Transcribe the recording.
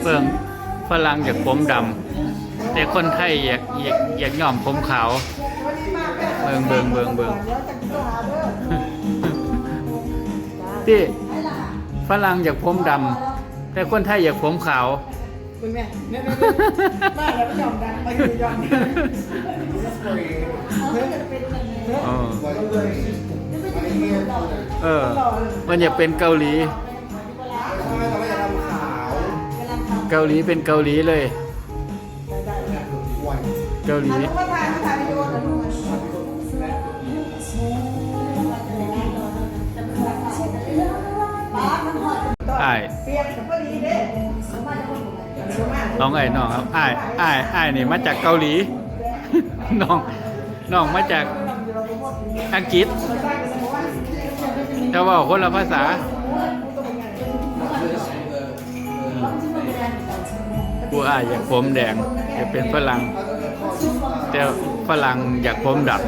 เบิ่งฝรั่งอยากผมดำแต่คนไทยอยากย้อมผมขาวเบิ่งที่ฝรั่งอยากผมดำแต่คนไทยอยากผมขาว คุณแม่บ้านเราไม่ยอมดังไปไม่ยอมมันอยากเป็นเกาหลีเกาหลีเป็นเกาหลีเลยเกาหลีอ้ายน้องน้องครับอ้ายนี่มาจากเกาหลี น้องมาจากอังกฤษแต่ว่าคนละภาษากูอ้ายอยากผมแดงจะเป็นฝรั่งแต่ฝรั่งอยากผมดำ